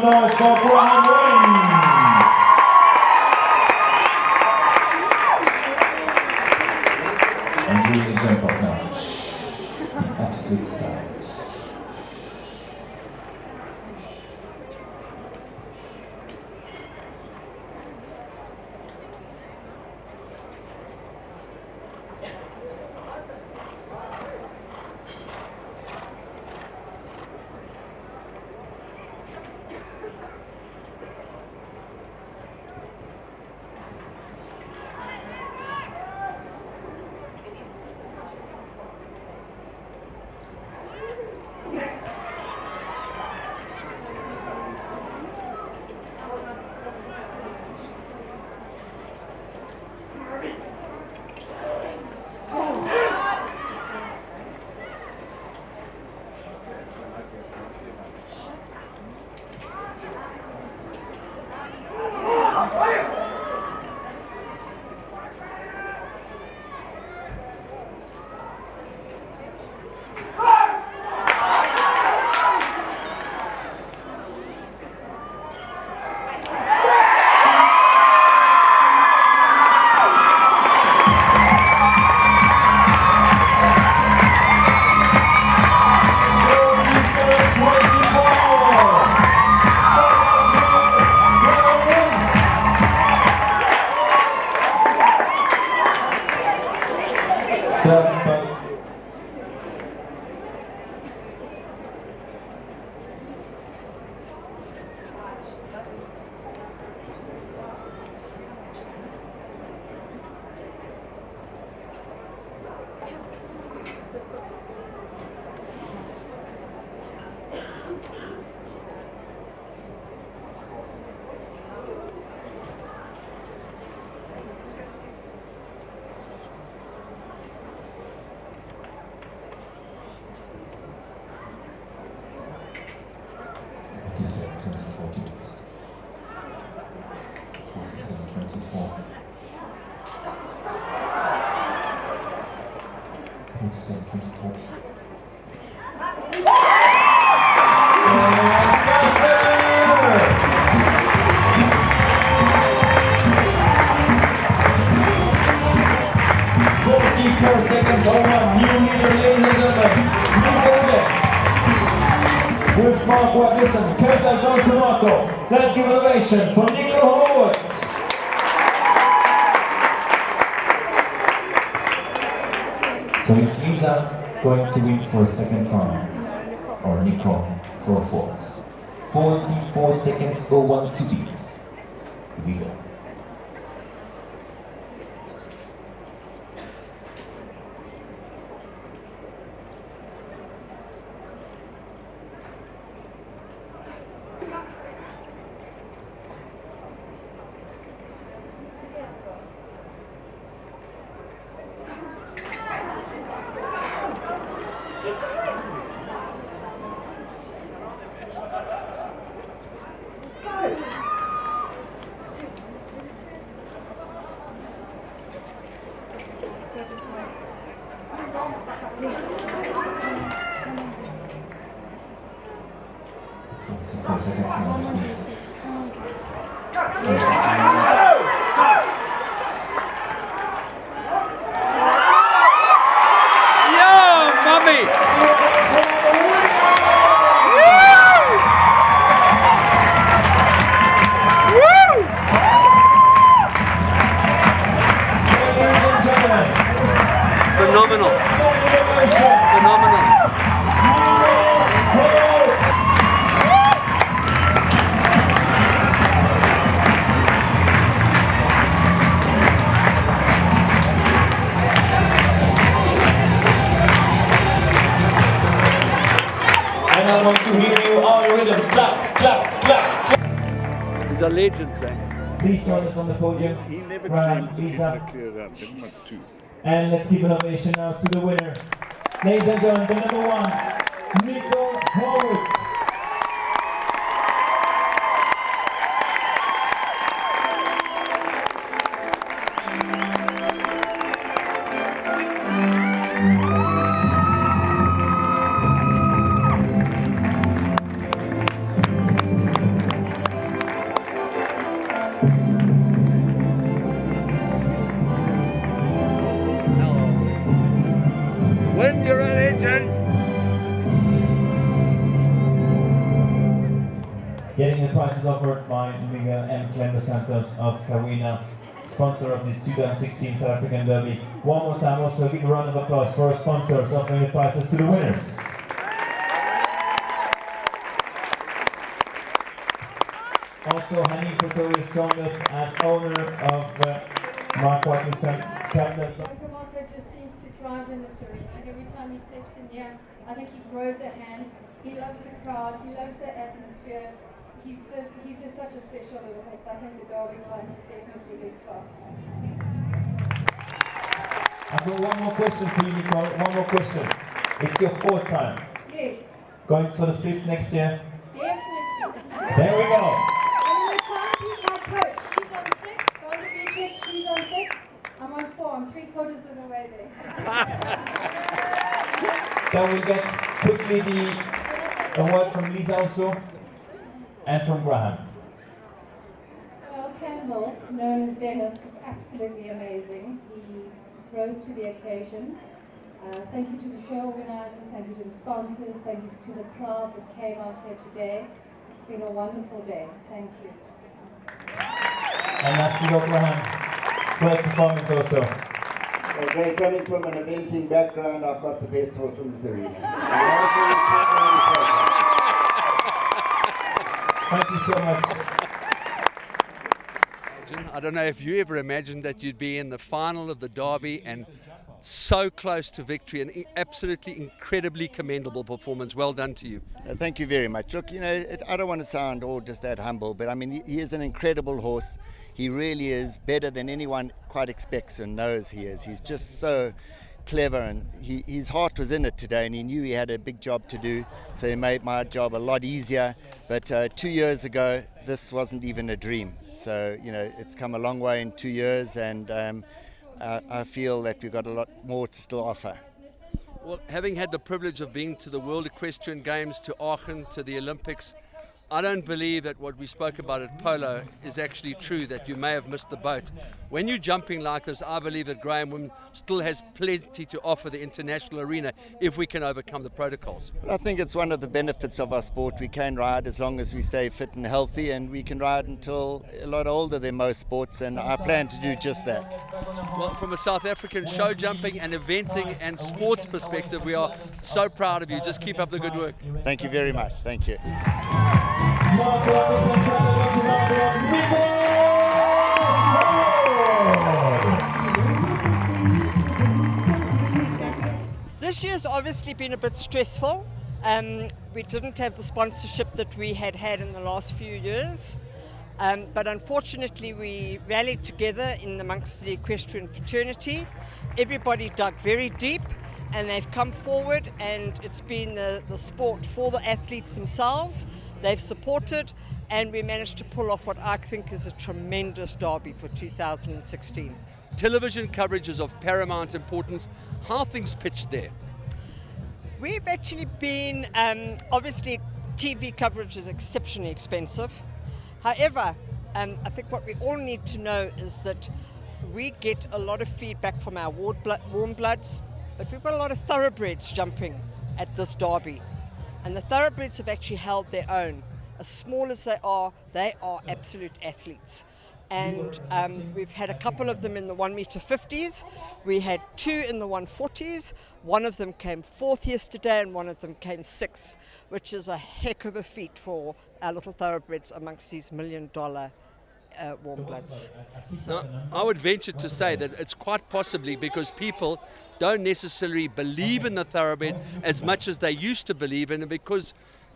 Noise for Graham Winn. And really jump up now. Absolute silence. Don Cumarco. Let's give an ovation for Nicole Horwood. So is Lisa going to win for a second time, or Nicole for a fourth? 44 seconds, 01 to beat. Here we go. Phenomenal. Phenomenal. And I want to hear you all rhythm. Clap, clap, clap. These are legends, eh? Please join us on the podium. He never Graham, dreamed of Lisa. hitting a clear run, didn't want to. And let's give an ovation now to the winner. Ladies and gentlemen, the number one, Nicole Horwood. Getting the prizes offered by Miguel M. Clember Santos of Kawina, sponsor of this 2016 South African Derby. One more time, also give a round of applause for our sponsors offering the prizes to the winners. Also, Hani Pretorius joined us as owner of Mark White Nissan Captain. Don Cumarco just seems to thrive in this arena. Every time he steps in here, I think he grows a hand. He loves the crowd, he loves the atmosphere. He's just such a special little horse. I think the Derby class is definitely his class. I've got one more question for you, Nicole. One more question. It's your fourth time. Yes, Going for the fifth next year? definitely. There we go. I'm going to try and beat my coach. She's on 6, going to be 6, she's on 6. I'm on 4, I'm 3/4 of the way there. Can we get quickly the award from Lisa also? And from Graham. Well, Campbell, known as Dennis, was absolutely amazing. He rose to the occasion. Thank you to the show organizers, thank you to the sponsors, thank you to the crowd that came out here today. It's been a wonderful day. Thank you. And nice to go, Graham. Great performance also. Okay, coming from an eventing background, I've got the best horse in this arena. Thank you so much. I don't know if you ever imagined that you'd be in the final of the Derby and so close to victory. An absolutely incredibly commendable performance. Well done to you. Thank you very much. Look, you know, I don't want to sound all just that humble, but I mean, he is an incredible horse. He really is better than anyone quite expects and knows he is. He's just so clever, and his heart was in it today, and he knew he had a big job to do, so he made my job a lot easier. But 2 years ago, this wasn't even a dream. So, you know, it's come a long way in 2 years, and I feel that we've got a lot more to still offer. Well, having had the privilege of being to the World Equestrian Games, to Aachen, to the Olympics, I don't believe that what we spoke about at Polo is actually true, that you may have missed the boat. When you're jumping like this, I believe that Graham Winn still has plenty to offer the international arena if we can overcome the protocols. I think it's one of the benefits of our sport. We can ride as long as we stay fit and healthy, and we can ride until a lot older than most sports, and I plan to do just that. Well, from a South African show jumping and eventing and sports perspective, we are so proud of you. Just keep up the good work. Thank you very much. Thank you. This year's obviously been a bit stressful. We didn't have the sponsorship that we had in the last few years. But unfortunately we rallied together in amongst the equestrian fraternity. Everybody dug very deep and they've come forward, and it's been the sport for the athletes themselves. They've supported, and we managed to pull off what I think is a tremendous derby for 2016. Television coverage is of paramount importance. How are things pitched there? We've actually been, obviously TV coverage is exceptionally expensive. However, I think what we all need to know is that we get a lot of feedback from our warm bloods, but we've got a lot of thoroughbreds jumping at this derby. And the thoroughbreds have actually held their own. As small as they are absolute athletes. And we've had a couple of them in the 1m50s. We had 2 in the 140s. One of them came 4th yesterday and one of them came 6th, which is a heck of a feat for our little thoroughbreds amongst these $1 million warm bloods. Now, I would venture to say that it's quite possibly because people don't necessarily believe in the thoroughbred as much as they used to believe in it, because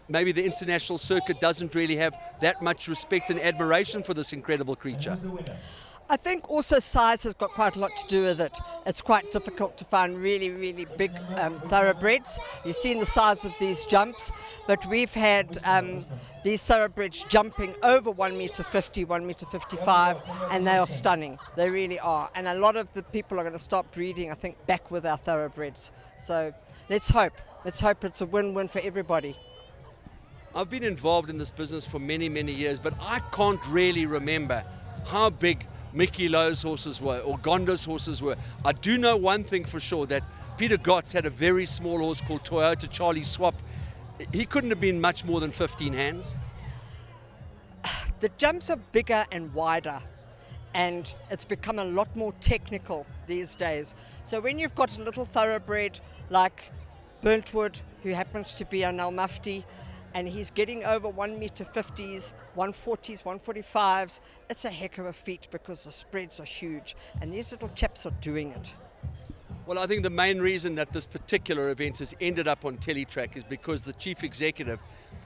maybe the international circuit doesn't really have that much respect and admiration for this incredible creature. I think also size has got quite a lot to do with it. It's quite difficult to find really, really big thoroughbreds. You've seen the size of these jumps, but we've had these thoroughbreds jumping over 1m50, 1m55, and they are stunning. They really are. And a lot of the people are going to start breeding, I think, back with our thoroughbreds. So let's hope. Let's hope it's a win-win for everybody. I've been involved in this business for many, many years, but I can't really remember how big Mickey Lowe's horses were or Gonda's horses were. I do know one thing for sure, that Peter Gotts had a very small horse called Toyota Charlie Swap. He couldn't have been much more than 15 hands. The jumps are bigger and wider, and it's become a lot more technical these days. So when you've got a little thoroughbred like Burntwood, who happens to be an Al Mufti, and he's getting over 1m50s, 140s, 145s, it's a heck of a feat because the spreads are huge, and these little chaps are doing it. Well, I think the main reason that this particular event has ended up on Teletrack is because the chief executive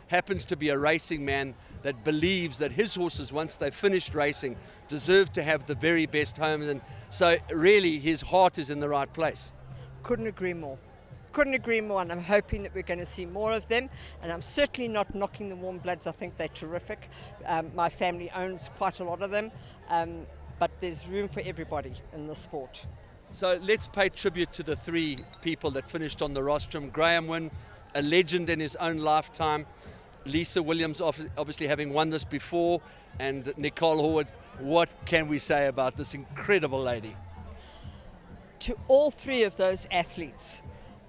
happens to be a racing man that believes that his horses, once they've finished racing, deserve to have the very best homes, and so really his heart is in the right place. Couldn't agree more. Couldn't agree more, and I'm hoping that we're going to see more of them, and I'm certainly not knocking the warm bloods. I think they're terrific. My family owns quite a lot of them, but there's room for everybody in the sport. So let's pay tribute to the three people that finished on the rostrum. Graham Winn, a legend in his own lifetime. Lisa Williams, obviously having won this before, and Nicole Horwood. What can we say about this incredible lady? To all three of those athletes,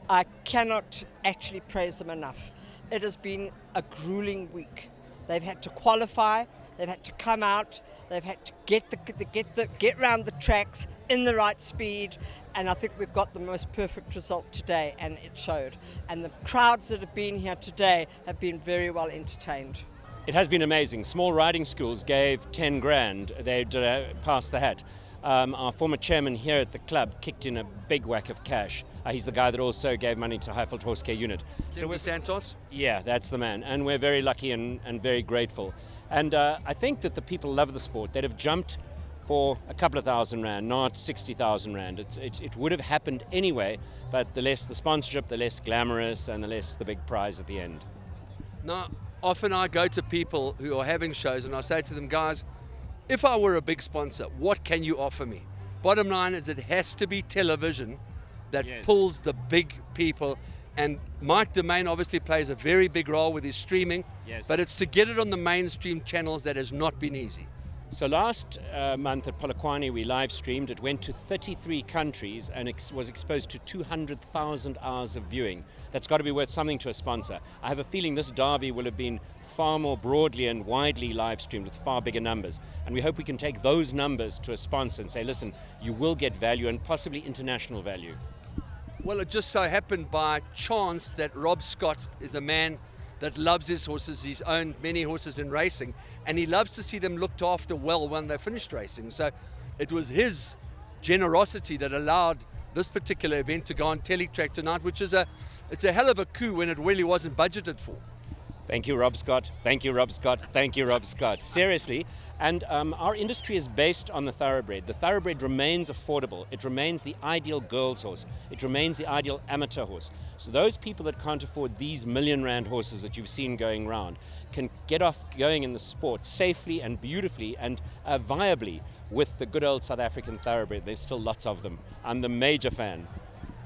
I cannot actually praise them enough. It has been a grueling week. They've had to qualify, they've had to come out, they've had to get around the tracks in the right speed, and I think we've got the most perfect result today, and it showed. And the crowds that have been here today have been very well entertained. It has been amazing. Small riding schools gave 10 grand. They passed the hat. Our former chairman here at the club kicked in a big whack of cash. He's the guy that also gave money to Highfield Horse Care Unit. So we're Santos? Yeah, that's the man. And we're very lucky and very grateful. And I think that the people love the sport. They'd have jumped for a couple of thousand rand, not 60,000 rand. It would have happened anyway, but the less the sponsorship, the less glamorous, and the less the big prize at the end. Now, often I go to people who are having shows and I say to them, guys, if I were a big sponsor, what can you offer me? Bottom line is it has to be television that pulls the big people, and Mike Domain obviously plays a very big role with his streaming, but it's to get it on the mainstream channels that has not been easy. So last month at Polokwane we live streamed. It went to 33 countries and was exposed to 200,000 hours of viewing. That's got to be worth something to a sponsor. I have a feeling this derby will have been far more broadly and widely live streamed with far bigger numbers, and we hope we can take those numbers to a sponsor and say, listen, you will get value, and possibly international value. Well, it just so happened by chance that Rob Scott is a man that loves his horses. He's owned many horses in racing, and he loves to see them looked after well when they're finished racing. So it was his generosity that allowed this particular event to go on Teletrack tonight, which is it's a hell of a coup when it really wasn't budgeted for. Thank you, Rob Scott. Thank you, Rob Scott. Thank you, Rob Scott. Seriously. And our industry is based on the thoroughbred. The thoroughbred remains affordable. It remains the ideal girl's horse. It remains the ideal amateur horse. So those people that can't afford these million-rand horses that you've seen going around can get off going in the sport safely and beautifully and viably with the good old South African thoroughbred. There's still lots of them. I'm the major fan.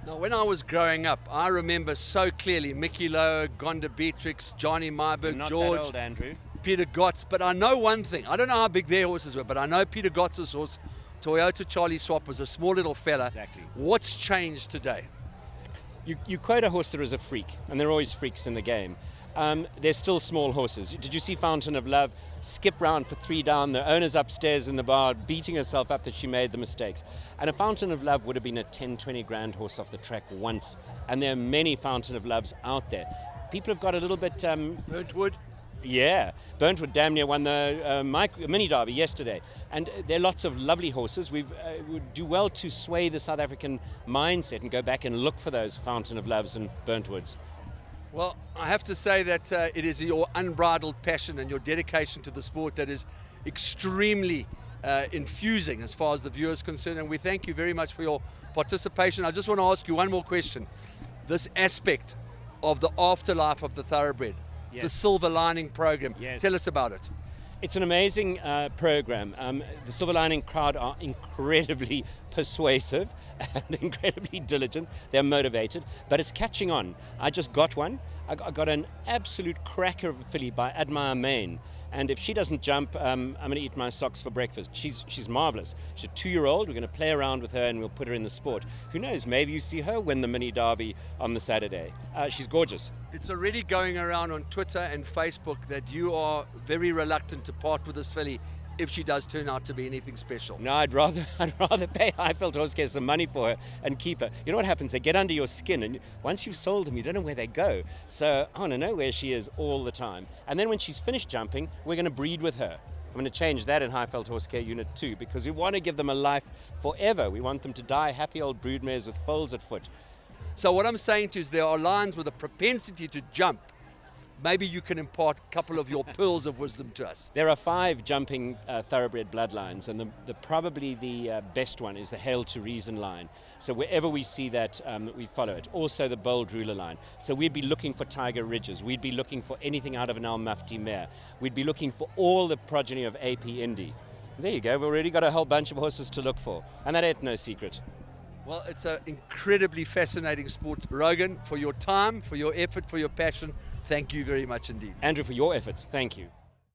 Now, when I was growing up, I remember so clearly Mickey Lowe, Gonda Beatrix, Johnny Myburg, Not George, that old, Andrew. Peter Gotts. But I know one thing. I don't know how big their horses were, but I know Peter Gotts' horse, Toyota Charlie Swap, was a small little fella. Exactly. What's changed today? You quote a horse that is a freak, and there are always freaks in the game. They're still small horses. Did you see Fountain of Love skip round for 3 down, the owner's upstairs in the bar beating herself up that she made the mistakes? And a Fountain of Love would have been a 10-20 grand horse off the track once, and there are many Fountain of Loves out there. People have got a little bit... Burntwood? Yeah, Burntwood damn near won the mini derby yesterday, and there are lots of lovely horses. We would do well to sway the South African mindset and go back and look for those Fountain of Loves and Burntwoods. Well, I have to say that it is your unbridled passion and your dedication to the sport that is extremely infusing as far as the viewer is concerned, and we thank you very much for your participation. I just want to ask you one more question. This aspect of the afterlife of the thoroughbred, the Silver Lining program, tell us about it. It's an amazing program. The Silver Lining crowd are incredibly persuasive and incredibly diligent. They're motivated, but it's catching on. I just got one. I got an absolute cracker of a filly by Admire Main, And if she doesn't jump, I'm going to eat my socks for breakfast. She's marvelous. She's a 2-year-old. We're going to play around with her and we'll put her in the sport. Who knows? Maybe you see her win the mini derby on the Saturday. She's gorgeous. It's already going around on Twitter and Facebook that you are very reluctant to part with this filly if she does turn out to be anything special. No, I'd rather pay Highveld Horse Care some money for her and keep her. You know what happens? They get under your skin, and once you've sold them, you don't know where they go. So I want to know where she is all the time. And then when she's finished jumping, we're going to breed with her. I'm going to change that in Highveld Horse Care Unit 2 because we want to give them a life forever. We want them to die happy old broodmares with foals at foot. So what I'm saying to you is there are lions with a propensity to jump. Maybe you can impart a couple of your pearls of wisdom to us. There are 5 jumping thoroughbred bloodlines, and probably the best one is the Hail to Reason line. So wherever we see that, we follow it. Also the Bold Ruler line. So we'd be looking for Tiger Ridges. We'd be looking for anything out of an Al Mufti mare. We'd be looking for all the progeny of AP Indy. There you go. We've already got a whole bunch of horses to look for, and that ain't no secret. Well, it's an incredibly fascinating sport. Rogan, for your time, for your effort, for your passion, thank you very much indeed. Andrew, for your efforts, thank you.